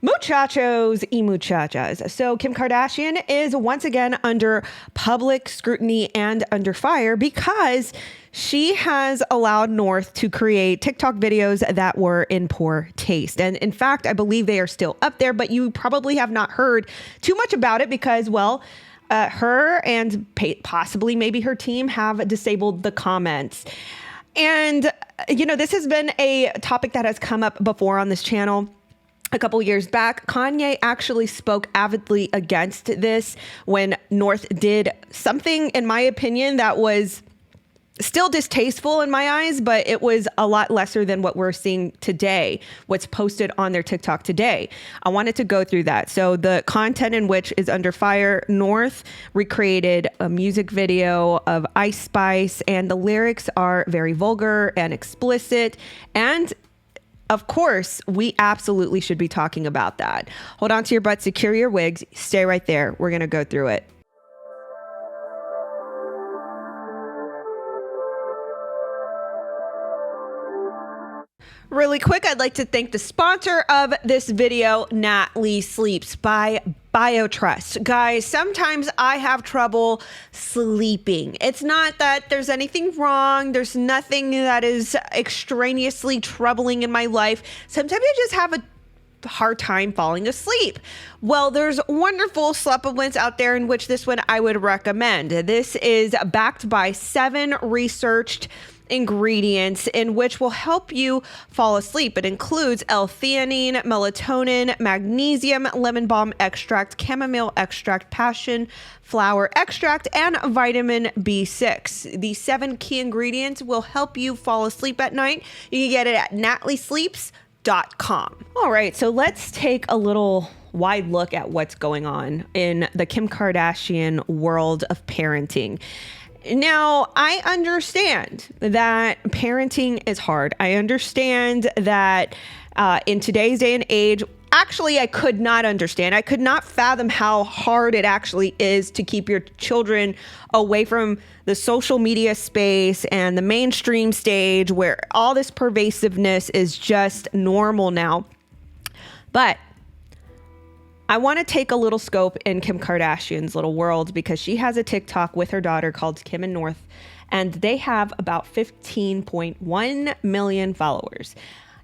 Muchachos y muchachas. So Kim Kardashian is once again under public scrutiny and under fire because she has allowed North to create TikTok videos that were in poor taste. And in fact, I believe they are still up there, but you probably have not heard too much about it because, well, her and possibly maybe her team have disabled the comments. And, you know, this has been a topic that has come up before on this channel. A couple years back, Kanye actually spoke avidly against this when North did something, in my opinion, that was still distasteful in my eyes, but it was a lot lesser than what we're seeing today, what's posted on their TikTok today. I wanted to go through that. So the content in which is under fire. North recreated a music video of Ice Spice, and the lyrics are very vulgar and explicit, and of course, we absolutely should be talking about that. Hold on to your butts, secure your wigs, stay right there. We're going to go through it. Really quick, I'd like to thank the sponsor of this video, Natalie Sleeps by BioTrust. Guys, sometimes I have trouble sleeping. It's not that there's anything wrong. There's nothing that is extraneously troubling in my life. Sometimes I just have a hard time falling asleep. Well, there's wonderful supplements out there, in which this one I would recommend. This is backed by 7 researched ingredients in which will help you fall asleep. It includes L-theanine, melatonin, magnesium, lemon balm extract, chamomile extract, passion flower extract, and vitamin B6. These 7 key ingredients will help you fall asleep at night. You can get it at nataliesleeps.com. All right, so let's take a little wide look at what's going on in the Kim Kardashian world of parenting. Now, I understand that parenting is hard. I understand that in today's day and age, actually, I could not understand. I could not fathom how hard it actually is to keep your children away from the social media space and the mainstream stage where all this pervasiveness is just normal now. But I want to take a little scope in Kim Kardashian's little world because she has a TikTok with her daughter called Kim and North, and they have about 15.1 million followers.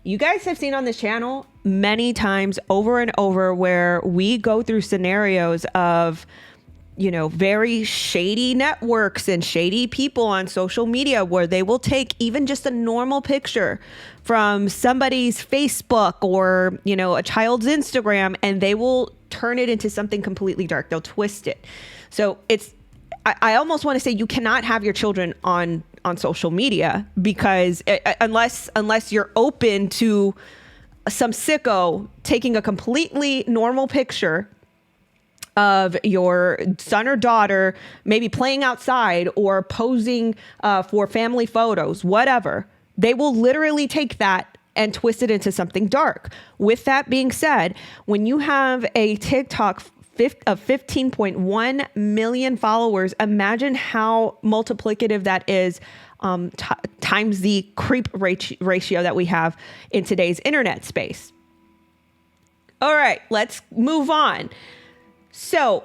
You guys have seen on this channel many times over and over where we go through scenarios of, you know, very shady networks and shady people on social media where they will take even just a normal picture from somebody's Facebook or, you know, a child's Instagram, and they will turn it into something completely dark. They'll twist it. So I almost want to say you cannot have your children on social media because unless you're open to some sicko taking a completely normal picture of your son or daughter, maybe playing outside or posing for family photos, whatever, they will literally take that and twist it into something dark. With that being said, when you have a TikTok of 15.1 million followers, imagine how multiplicative that is times the creep ratio that we have in today's internet space. All right, let's move on. So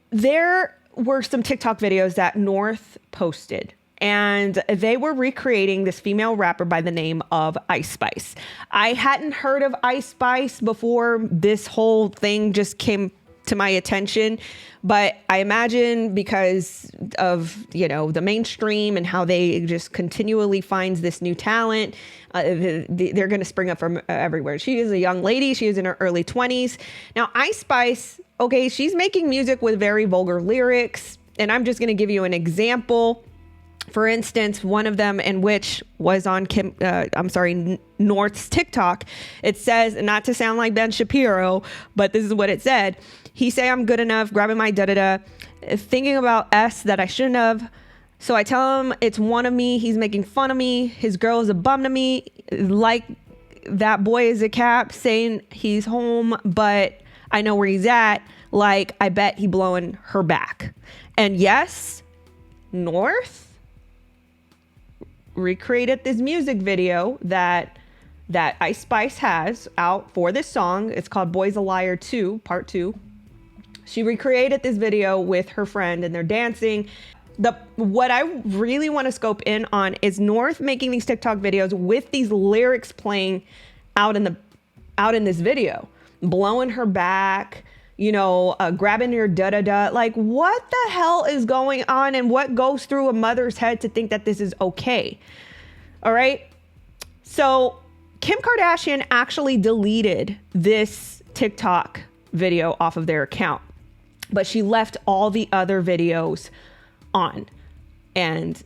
there were some TikTok videos that North posted, and they were recreating this female rapper by the name of Ice Spice. I hadn't heard of Ice Spice before this whole thing just came to my attention, but I imagine because of, you know, the mainstream and how they just continually finds this new talent, they're going to spring up from everywhere. She is a young lady. She is in her early 20s. Now, Ice Spice, okay, she's making music with very vulgar lyrics, and I'm just going to give you an example. For instance, one of them in which was on North's TikTok, it says, not to sound like Ben Shapiro, but this is what it said. He say I'm good enough, grabbing my da-da-da, thinking about S that I shouldn't have. So I tell him it's one of me. He's making fun of me. His girl is a bum to me. Like that boy is a cap saying he's home, but I know where he's at. Like, I bet he blowing her back. And yes, North recreated this music video that that Ice Spice has out for this song. It's called Boy's a Liar 2, Part 2. She recreated this video with her friend and they're dancing. What I really want to scope in on is North making these TikTok videos with these lyrics playing out in this video, blowing her back, you know, grabbing your da-da-da. Like, what the hell is going on and what goes through a mother's head to think that this is okay? All right. So Kim Kardashian actually deleted this TikTok video off of their account, but she left all the other videos on. And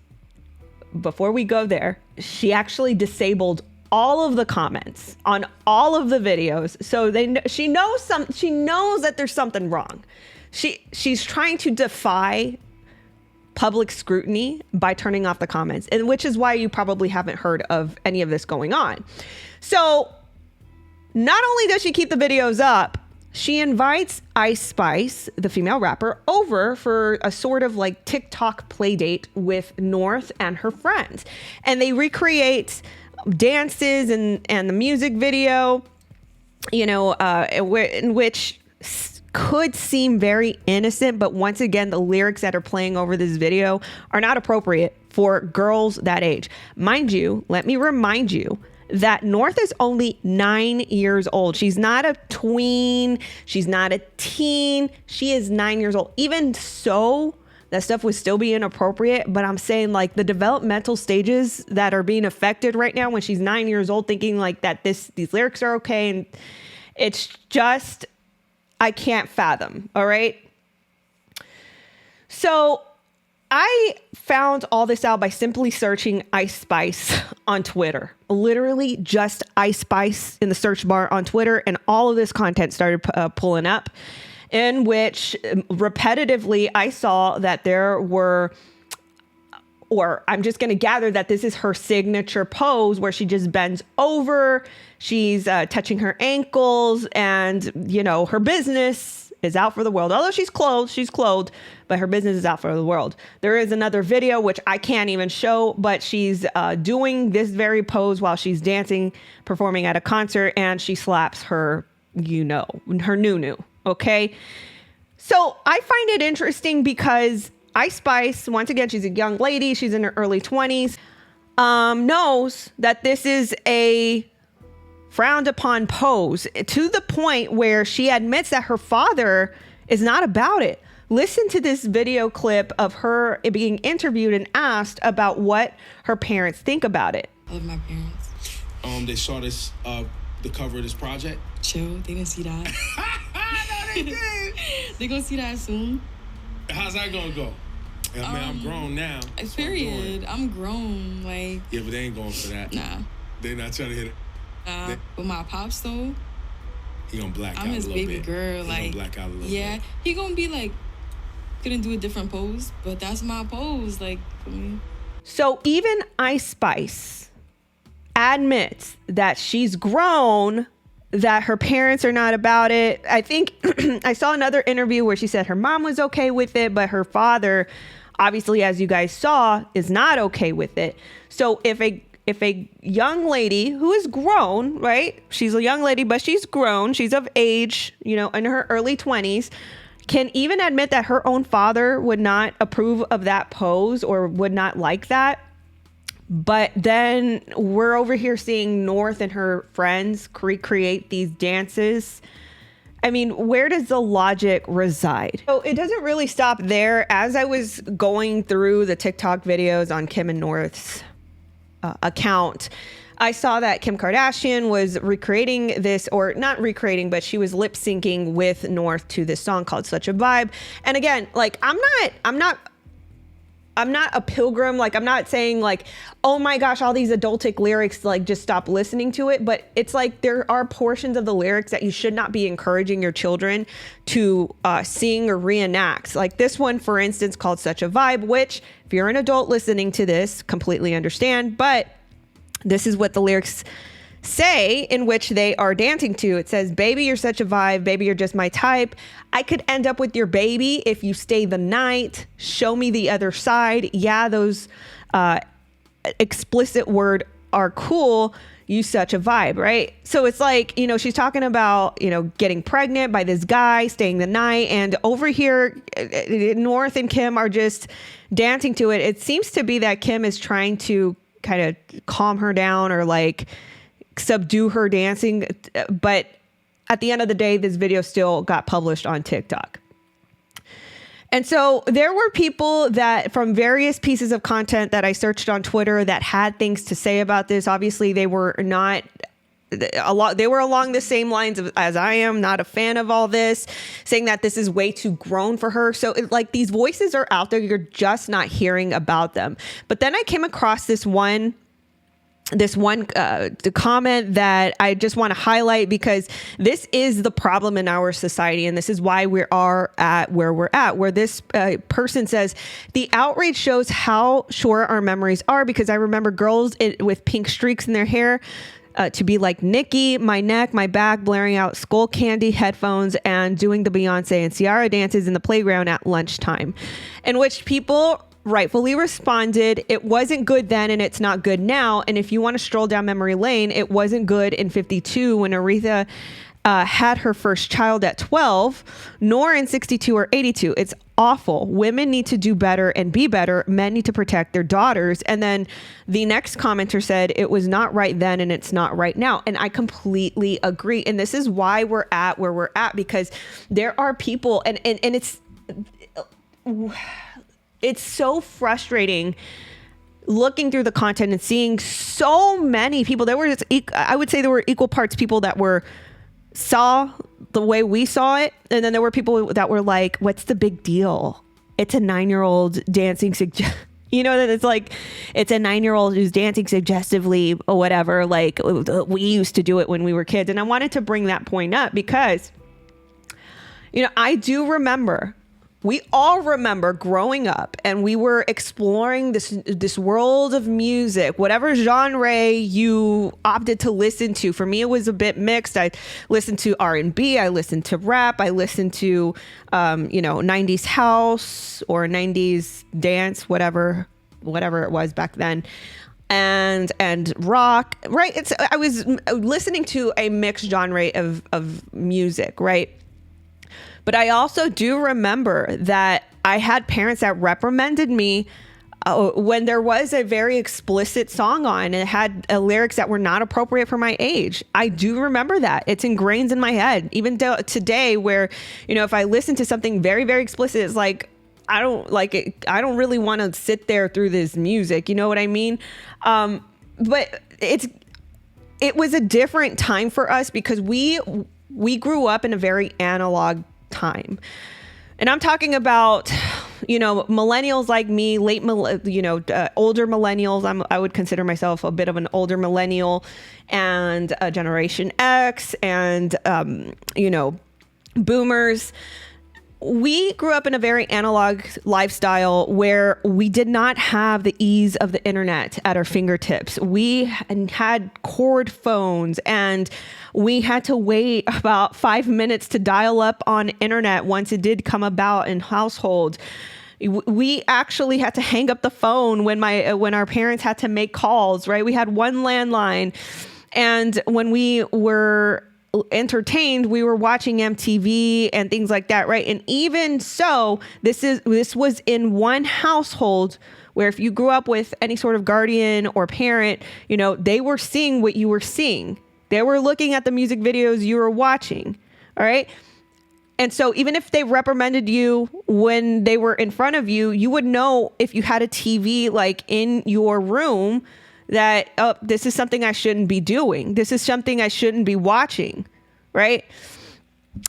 before we go there, she actually disabled all of the comments on all of the videos. So she knows that there's something wrong. She's trying to defy public scrutiny by turning off the comments, and which is why you probably haven't heard of any of this going on. So not only does she keep the videos up, she invites Ice Spice, the female rapper, over for a sort of like TikTok play date with North and her friends. And they recreate dances and the music video, you know, in which could seem very innocent. But once again, the lyrics that are playing over this video are not appropriate for girls that age. Mind you, let me remind you that North is only 9 years old. She's not a tween. She's not a teen. She is 9 years old. Even so, that stuff would still be inappropriate. But I'm saying, like, the developmental stages that are being affected right now when she's 9 years old, thinking like that these lyrics are okay. And it's just, I can't fathom. All right. So I found all this out by simply searching Ice Spice on Twitter. Literally just Ice Spice in the search bar on Twitter, and all of this content started pulling up, in which repetitively I saw that there were, or I'm just going to gather that this is her signature pose where she just bends over, she's touching her ankles, and, you know, her business is out for the world. Although she's clothed, but her business is out for the world. There is another video, which I can't even show, but she's doing this very pose while she's dancing, performing at a concert, and she slaps her, her noo-noo. Okay. So I find it interesting because Ice Spice, once again, she's a young lady. She's in her early 20s, knows that this is a frowned upon pose, to the point where she admits that her father is not about it. Listen to this video clip of her being interviewed and asked about what her parents think about it. I love my parents. They saw this, the cover of this project. Chill, they didn't see that. No, they did. They gonna see that soon. How's that gonna go? I mean, I'm grown now. Period. I'm grown, like. Yeah, but they ain't going for that. Nah. They not trying to hit it. But my pops though, he gonna black out a I'm his little baby bit. girl. He like, gonna black out a little yeah, bit. he gonna be like, gonna do a different pose, but that's my pose, like, for me. So even Ice Spice admits that she's grown, that her parents are not about it. I think I saw another interview where she said her mom was okay with it, but her father, obviously, as you guys saw, is not okay with it. So if a young lady who is grown, right? She's a young lady, but she's grown. She's of age, you know, in her early 20s, can even admit that her own father would not approve of that pose or would not like that. But then we're over here seeing North and her friends recreate these dances. I mean, where does the logic reside? So it doesn't really stop there. As I was going through the TikTok videos on Kim and North's account, I saw that Kim Kardashian was recreating this, or not recreating, but she was lip syncing with North to this song called Such a Vibe. And again, like, I'm not a pilgrim. Like, I'm not saying like, oh my gosh, all these adultic lyrics, like, just stop listening to it. But it's like, there are portions of the lyrics that you should not be encouraging your children to sing or reenact. Like this one, for instance, called Such a Vibe, which if you're an adult listening to this, completely understand. But this is what the lyrics say, in which they are dancing to. It says, baby, you're such a vibe. Baby, you're just my type. I could end up with your baby if you stay the night. Show me the other side. Yeah, those explicit words are cool. 𝘏𝘶𝘮𝘢 right? So it's like, you know, she's talking about, you know, getting pregnant by this guy, staying the night, and over here, North and Kim are just dancing to it. It seems to be that Kim is trying to kind of calm her down or like subdue her dancing. But at the end of the day, this video still got published on TikTok. And so there were people that from various pieces of content that I searched on Twitter that had things to say about this. Obviously, they were not a lot. They were along the same lines as I am, not a fan of all this, saying that this is way too grown for her. So like these voices are out there. You're just not hearing about them. But then I came across this one the comment that I just want to highlight, because this is the problem in our society. And this is why we are at where we're at, where this person says, the outrage shows how short our memories are, because I remember girls with pink streaks in their hair to be like Nicki, my neck, my back, blaring out Skull Candy headphones and doing the Beyonce and Ciara dances in the playground at lunchtime, in which people rightfully responded, it wasn't good then and it's not good now. And if you want to stroll down memory lane, it wasn't good in 52 when Aretha had her first child at 12, nor in 62 or 82. It's awful. Women need to do better and be better. Men need to protect their daughters. And then the next commenter said, it was not right then and it's not right now. And I completely agree. And this is why we're at where we're at, because there are people and it's so frustrating looking through the content and seeing so many people. I would say there were equal parts people that saw the way we saw it, and then there were people that were like, what's the big deal? It's a 9-year-old dancing you know, that it's like, it's a 9-year-old who's dancing suggestively or whatever, like we used to do it when we were kids. And I wanted to bring that point up because, you know, I do remember, we all remember growing up and we were exploring this world of music, whatever genre you opted to listen to. For me, it was a bit mixed. I listened to R&B, I listened to rap, I listened to, you know, 90s house or 90s dance, whatever it was back then. And rock, right? I was listening to a mixed genre of music, right? But I also do remember that I had parents that reprimanded me when there was a very explicit song on and it had lyrics that were not appropriate for my age. I do remember that. It's ingrained in my head. Even today, where, you know, if I listen to something very, very explicit, it's like, I don't like it. I don't really want to sit there through this music. You know what I mean? But it was a different time for us because we grew up in a very analog time. And I'm talking about, you know, millennials like me, older millennials. I would consider myself a bit of an older millennial, and Generation X and, you know, boomers. We grew up in a very analog lifestyle where we did not have the ease of the internet at our fingertips. We had cord phones and we had to wait about 5 minutes to dial up on internet once it did come about in household. We actually had to hang up the phone when our parents had to make calls, right? We had one landline. And when we were entertained, we were watching MTV and things like that, right? And even so, this was in one household where if you grew up with any sort of guardian or parent, you know, they were seeing what you were seeing. They were looking at the music videos you were watching, all right? And so even if they reprimanded you when they were in front of you, you would know if you had a TV like in your room that, oh, this is something I shouldn't be doing. This is something I shouldn't be watching, right?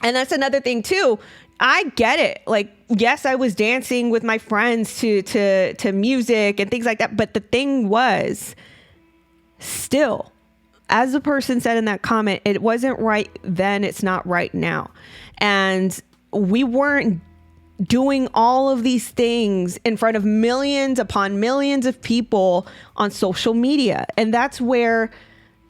And that's another thing too. I get it. Like, yes, I was dancing with my friends to music and things like that. But the thing was, still, as the person said in that comment, it wasn't right then. It's not right now. And we weren't doing all of these things in front of millions upon millions of people on social media. And that's where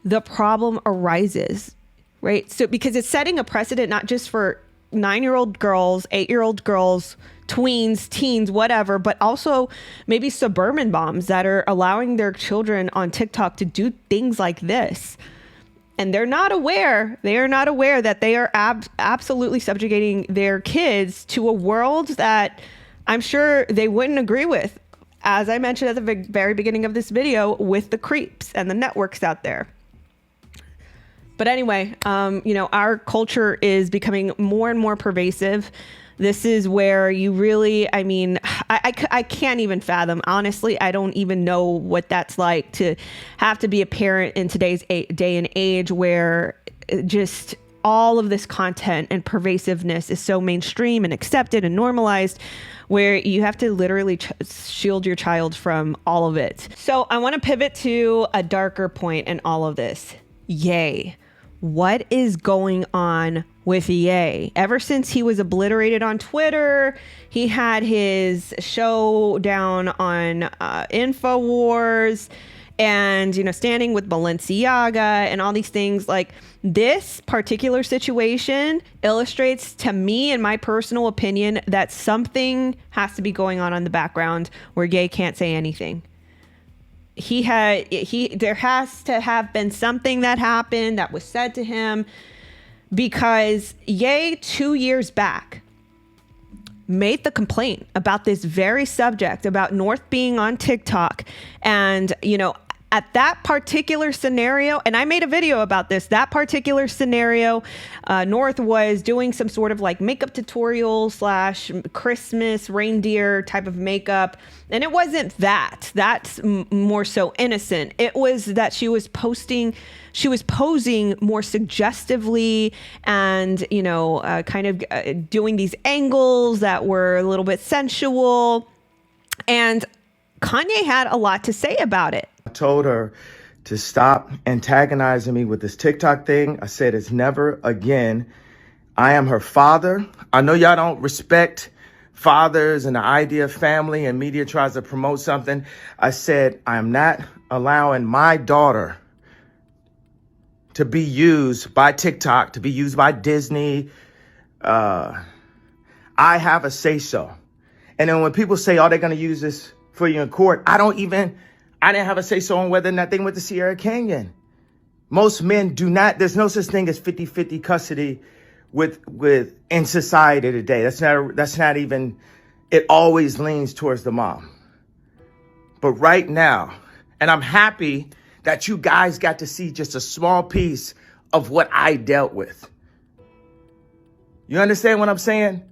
the problem arises, right? So because it's setting a precedent, not just for 9-year-old girls, 8-year-old girls, tweens, teens, whatever, but also maybe suburban moms that are allowing their children on TikTok to do things like this. And they're not aware. They are not aware that they are absolutely subjugating their kids to a world that I'm sure they wouldn't agree with. As I mentioned at the very beginning of this video, with the creeps and the networks out there. But anyway, our culture is becoming more and more pervasive. This is where you really, I can't even fathom. Honestly, I don't even know what that's like to have to be a parent in today's day and age, where just all of this content and pervasiveness is so mainstream and accepted and normalized, where you have to literally shield your child from all of it. So I want to pivot to a darker point in all of this. Yay. What is going on with Ye? Ever since he was obliterated on Twitter, he had his show down on InfoWars and, standing with Balenciaga and all these things. Like, this particular situation illustrates to me, in my personal opinion, that something has to be going on in the background where Ye can't say anything. There has to have been something that happened that was said to him, because Ye 2 years back made the complaint about this very subject, about North being on TikTok. And, at that particular scenario, and I made a video about this, that particular scenario, North was doing some sort of like makeup tutorial / Christmas reindeer type of makeup. And it wasn't that. That's more so innocent. It was that she was posing more suggestively and, kind of doing these angles that were a little bit sensual. And Kanye had a lot to say about it. I told her to stop antagonizing me with this TikTok thing. I said, it's never again. I am her father. I know y'all don't respect fathers and the idea of family, and media tries to promote something. I said, I am not allowing my daughter to be used by TikTok, to be used by Disney. I have a say-so. And then when people say, oh, they're going to use this for you in court, I didn't have a say-so on whether or not they went to Sierra Canyon. Most men do not. There's no such thing as 50-50 custody with in society today. That's not even, it always leans towards the mom. But right now, and I'm happy that you guys got to see just a small piece of what I dealt with. You understand what I'm saying?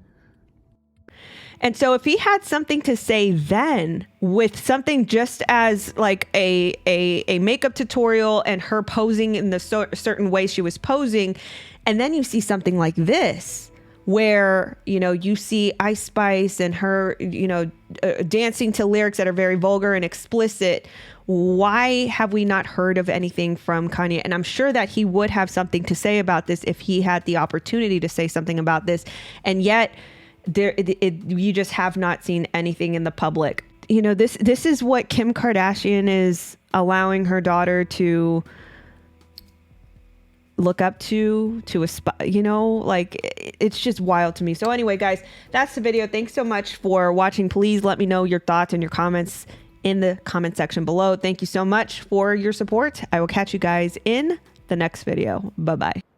And so if he had something to say then, with something just as like a makeup tutorial and her posing in the certain way she was posing, and then you see something like this, where, you see Ice Spice and her, dancing to lyrics that are very vulgar and explicit. Why have we not heard of anything from Kanye? And I'm sure that he would have something to say about this if he had the opportunity to say something about this. And yet you just have not seen anything in the public. This is what Kim Kardashian is allowing her daughter to look up to aspire, it's just wild to me. So anyway, guys, that's the video. Thanks so much for watching. Please let me know your thoughts and your comments in the comment section below. Thank you so much for your support. I will catch you guys in the next video. Bye-bye.